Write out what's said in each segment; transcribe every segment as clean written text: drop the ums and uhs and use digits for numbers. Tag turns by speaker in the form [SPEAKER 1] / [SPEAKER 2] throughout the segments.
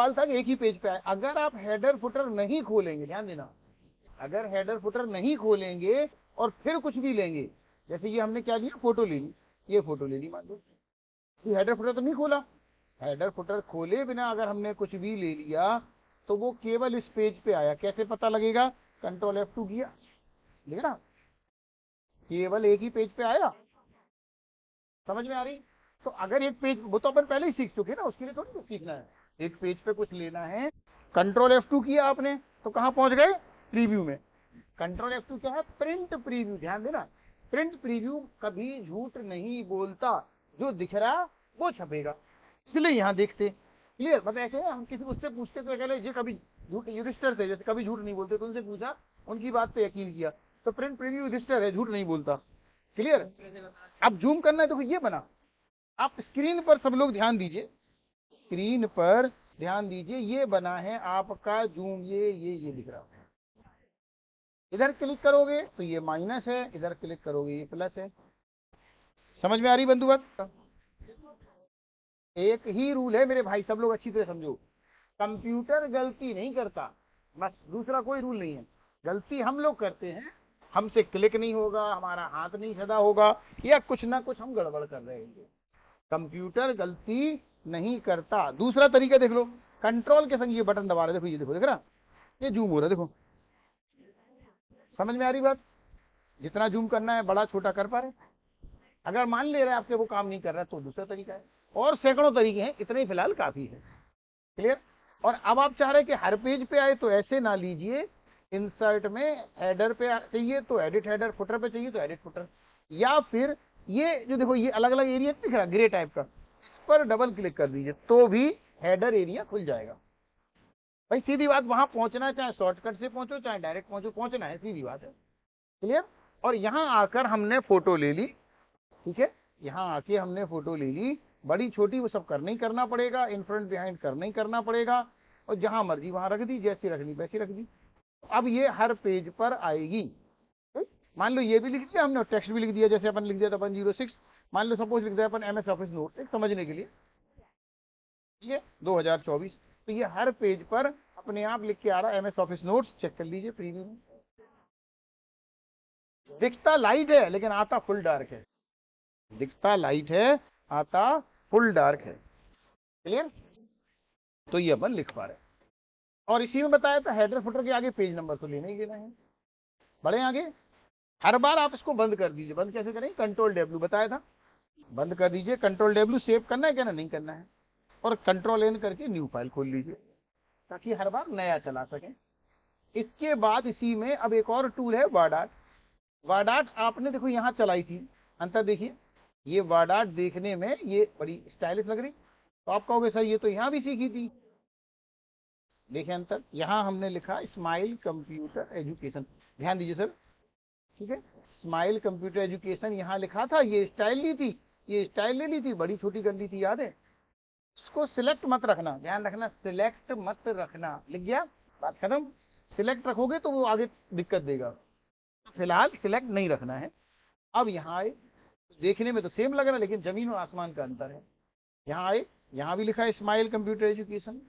[SPEAKER 1] सवाल था कि एक ही पेज पे आए। अगर आप हेडर फुटर नहीं खोलेंगे, ध्यान देना, अगर हेडर फुटर नहीं खोलेंगे और फिर कुछ भी लेंगे, जैसे ये हमने क्या लिया, फोटो ले ली, ये फोटो ले ली मान लो, हेडर फुटर तो नहीं खोला, हेडर फुटर खोले बिना अगर हमने कुछ भी ले लिया तो वो केवल इस पेज पे आया। कैसे पता लगेगा? कंट्रोल F2 किया, देख ना, केवल एक ही पेज पे आया। समझ में आ रही? तो अगर एक पेज, वो तो अपन पहले ही सीख चुके ना, उसके लिए थोड़ी कुछ सीखना है। एक पेज पे कुछ लेना है, कंट्रोल F2 किया आपने तो कहां पहुंच गए? प्रीव्यू में। कंट्रोल F2 क्या है? Print preview. ध्यान देना, प्रिंट प्रीव्यू कभी झूठ नहीं बोलता, जो दिख रहा वो छपेगा, इसलिए यहां देखते। क्लियर? मतलब ऐसे हम किसी उससे पूछते तो कहले ये कभी झूठ, युधिष्ठिर थे जैसे, कभी झूठ नहीं बोलते, तो उनसे पूछा, उनकी बात पे यकीन किया, तो प्रिंट प्रीव्यू युधिष्ठिर है, झूठ नहीं बोलता। क्लियर? अब जूम करना है, देखो ये बना, आप स्क्रीन पर सब लोग ध्यान दीजिए, स्क्रीन पर ध्यान दीजिए, ये बना है आपका जूम, ये दिख रहा है। इधर क्लिक करोगे तो ये माइनस है, इधर क्लिक करोगे ये प्लस है। समझ में आ रही बंधुवत? एक ही रूल है मेरे भाई, सब लोग अच्छी तरह समझो, कंप्यूटर गलती नहीं करता, बस दूसरा कोई रूल नहीं है। गलती हम लोग करते हैं, हमसे क्लिक नहीं होगा, हमारा हाथ नहीं सदा होगा, या कुछ ना कुछ हम गड़बड़ कर रहे हैं। कंप्यूटर गलती नहीं करता। दूसरा तरीका देख लो, कंट्रोल के संग ये बटन दबा रहे, देखो ये, देखो, देख रहा, ये जूम हो रहा है, देखो। समझ में आ रही बात? जितना जूम करना है बड़ा छोटा कर पा रहे। अगर मान ले रहे आपके वो काम नहीं कर रहा तो दूसरा तरीका है, और सैकड़ों तरीके हैं, इतने ही फिलहाल काफी है। क्लियर? और अब आप चाह रहे कि हर पेज पे आए तो ऐसे ना लीजिए, इंसर्ट में हेडर पे चाहिए तो एडिट हेडर, फुटर पे चाहिए तो एडिट फुटर, या फिर ये जो देखो ये अलग अलग एरिया दिख रहा ग्रे टाइप का, इस पर डबल क्लिक कर दीजिए तो भी हेडर एरिया खुल जाएगा। भाई सीधी बात, वहां पहुंचना चाहे शॉर्टकट से पहुंचो चाहे डायरेक्ट पहुंचो, पहुंचना है, सीधी बात है। क्लियर? और यहां आकर हमने फोटो ले ली, ठीक है, यहां आके हमने फोटो ले ली, बड़ी छोटी वो सब करना ही करना पड़ेगा, इन फ्रंट बिहाइंड करना ही करना पड़ेगा, और जहां मर्जी वहां रख दी, जैसी रखनी वैसी रख दी। अब ये हर पेज पर आएगी। मान लो ये भी लिख दिया हमने, टेक्स्ट भी लिख दिया, जैसे अपन लिख दिया था 106, मान लो सपोज लिख दिया अपन MS ऑफिस नोट, एक समझने के लिए, ये 2024, तो ये हर पेज पर अपने आप लिख के आ रहा है MS ऑफिस नोट्स। चेक कर लीजिए प्रीव्यू में, दिखता लाइट है लेकिन आता फुल डार्क है, दिखता लाइट है आता फुल डार्क है। क्लियर? तो ये अपन लिख पा रहे हैं, और इसी में बताया था हेडर फुटर के आगे पेज नंबर तो लेना ही लेना है। बढ़े आगे, हर बार आप इसको बंद कर दीजिए। बंद कैसे करें? कंट्रोल W बताया था, बंद कर दीजिए, कंट्रोल W। सेव करना है क्या ना? नहीं करना है, और कंट्रोल N करके न्यू फाइल खोल लीजिए, ताकि हर बार नया चला सके। इसके बाद इसी में अब एक और टूल है वाडाट। वाडाट आपने देखो यहां चलाई थी, अंतर देखिए, ये वाडाट देखने में ये बड़ी स्टाइलिश लग रही, तो आप कहोगे सर ये तो यहां भी सीखी थी। देखिए अंतर, यहां हमने लिखा स्माइल कंप्यूटर एजुकेशन, ध्यान दीजिए सर, ठीक है, स्माइल कंप्यूटर एजुकेशन यहां लिखा था, ये स्टाइल ली थी, ये स्टाइल ले ली थी, बड़ी छोटी कर ली थी, याद है? इसको सिलेक्ट मत रखना, ध्यान रखना, सिलेक्ट मत रखना, लिख गया, बात खत्म। सिलेक्ट रखोगे तो वो आगे दिक्कत देगा, फिलहाल सिलेक्ट नहीं रखना है। अब यहाँ आए, देखने में तो सेम लग रहा है लेकिन जमीन और आसमान का अंतर है। यहाँ आए, यहाँ भी लिखा है स्माइल कंप्यूटर एजुकेशन,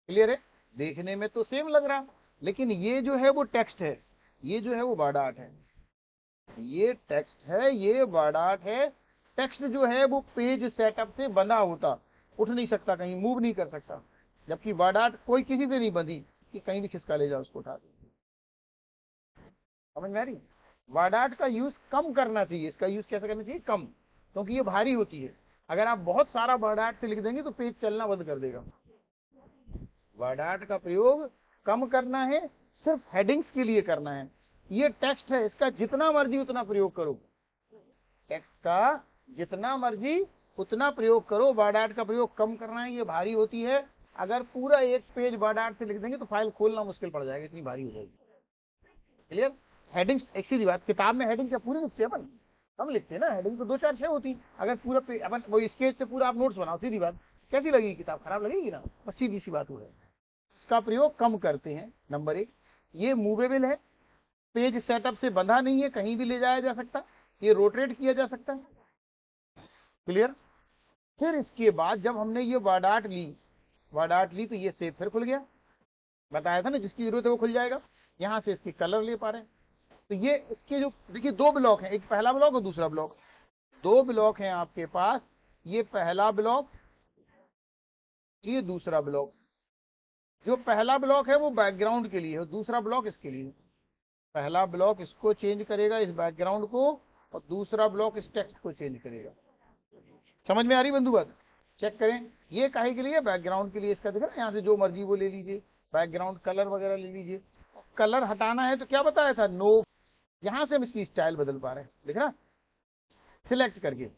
[SPEAKER 1] क्लियर है? देखने में तो सेम लग रहा, लेकिन ये जो है वो टेक्स्ट है, ये जो है वो वर्ड है, ये टेक्स्ट है, ये वर्ड है। टेक्स्ट जो है वो पेज सेटअप से बंधा होता, उठ नहीं सकता, कहीं मूव नहीं कर सकता, जबकि वर्ड कोई किसी से नहीं बंधी कि कहीं भी खिसका ले जाओ उसको उठा दे। समझ में आ रही? वर्ड का यूज कम करना चाहिए, इसका यूज कैसे करना चाहिए? कम, क्योंकि ये भारी होती है। अगर आप बहुत सारा वर्ड से लिख देंगे तो पेज चलना बंद कर देगा। वर्ड का प्रयोग कम करना है, सिर्फ हेडिंग्स के लिए करना है। ये टेक्स्ट है, इसका जितना मर्जी उतना प्रयोग करो, टेक्स्ट का जितना मर्जी उतना प्रयोग करो। वर्ड का प्रयोग कम करना है, ये भारी होती है। अगर पूरा एक पेज वर्ड से लिख देंगे तो फाइल खोलना मुश्किल पड़ जाएगा, इतनी भारी हो जाएगी। क्लियर? हेडिंग्स, एक सीधी बात, किताब में हेडिंग क्या पूरी लिखते हैं अपन? कम लिखते हैं ना, हेडिंग तो 2 4 6 होती। अगर पूरा अपन वो स्केच से पूरा आप नोट्स बनाओ, सीधी बात, कैसी लगेगी किताब? खराब लगेगी ना, बस सीधी सी बात हो है। इसका प्रयोग कम करते हैं, नंबर 1। ये मूवेबल है, पेज सेटअप से बंधा नहीं है, कहीं भी ले जाया जा सकता, ये रोटेट किया जा सकता है, क्लियर। फिर इसके बाद जब हमने ये वर्ड आर्ट ली तो ये सेव फिर खुल गया, बताया था ना जिसकी जरूरत है वो खुल जाएगा। यहां से इसके कलर ले पा रहे हैं। तो ये इसके जो देखिए दो ब्लॉक हैं, एक पहला ब्लॉक और दूसरा ब्लॉक, दो ब्लॉक हैं आपके पास। ये पहला ब्लॉक, ये दूसरा ब्लॉक। जो पहला ब्लॉक है वो बैकग्राउंड के लिए है, दूसरा ब्लॉक इसके लिए। पहला ब्लॉक इसको चेंज करेगा, इस बैकग्राउंड को, और दूसरा ब्लॉक इस टेक्स्ट को चेंज करेगा। समझ में आ रही बंधु बात? चेक करें, ये काहे के लिए? बैकग्राउंड के लिए। इसका देखा यहाँ से जो मर्जी वो ले लीजिए, बैकग्राउंड कलर वगैरह ले लीजिए। कलर हटाना है तो क्या बताया था? नो। यहां से हम इसकी स्टाइल बदल पा रहे हैं, देख रहा, सिलेक्ट करके।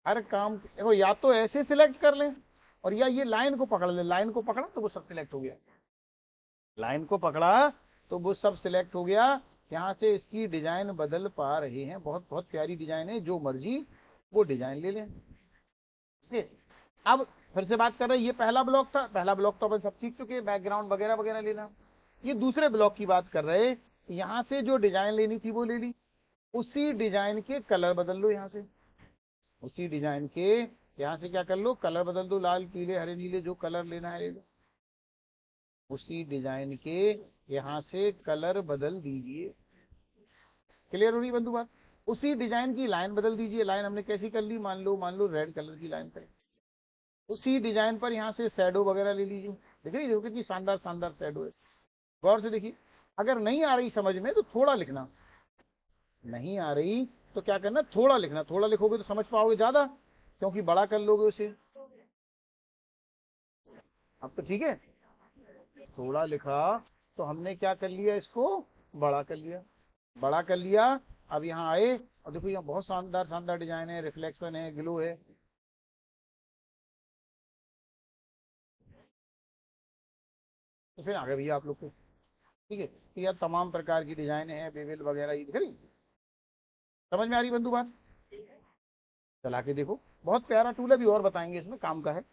[SPEAKER 1] हर काम देखो, या तो ऐसे सिलेक्ट कर लें, और या ये लाइन को पकड़ ले, लाइन को पकड़ा तो वो सब सिलेक्ट हो गया, लाइन को पकड़ा तो वो सब सिलेक्ट हो गया। यहां से इसकी डिजाइन बदल पा रहे हैं, बहुत बहुत प्यारी डिजाइन है, जो मर्जी वो डिजाइन ले लें। अब फिर से बात कर रहे हैं, ये पहला ब्लॉक था, पहला ब्लॉक तो अपन सब सीख चुके हैं, बैकग्राउंड वगैरह वगैरह लेना। ये दूसरे ब्लॉक की बात कर रहे हैं, यहां से जो डिजाइन लेनी थी वो ले ली, उसी डिजाइन के कलर बदल लो। यहां से उसी डिजाइन के यहां से क्या कर लो, कलर बदल दो, लाल पीले हरे नीले जो कलर लेना है ले लो। उसी डिजाइन के यहां से कलर बदल दीजिए। क्लियर हो रही बंधु बात? उसी डिजाइन की लाइन बदल दीजिए। लाइन हमने कैसी कर ली, मान लो रेड कलर की लाइन करें। उसी डिजाइन पर यहां से शैडो वगैरह ले लीजिए। देख रही, देखो कितनी शानदार शानदार शैडो है। गौर से देखिए, अगर नहीं आ रही समझ में तो थोड़ा लिखना, नहीं आ रही तो क्या करना, थोड़ा लिखना। थोड़ा लिखोगे तो समझ पाओगे ज्यादा, क्योंकि बड़ा कर लोगे उसे। अब तो ठीक है, थोड़ा लिखा तो हमने क्या कर लिया, इसको बड़ा कर लिया, बड़ा कर लिया। अब यहाँ आए और देखो यहाँ बहुत शानदार शानदार डिजाइन है, रिफ्लेक्शन है, ग्लो है। तो फिर आगे भैया आप लोग को, ठीक है, तो यार तमाम प्रकार की डिजाइन है, बेवेल वगैरह, ये दिख रही, समझ में आ रही बंधु बात? चला के देखो, बहुत प्यारा टूल है, अभी और बताएंगे, इसमें काम का है।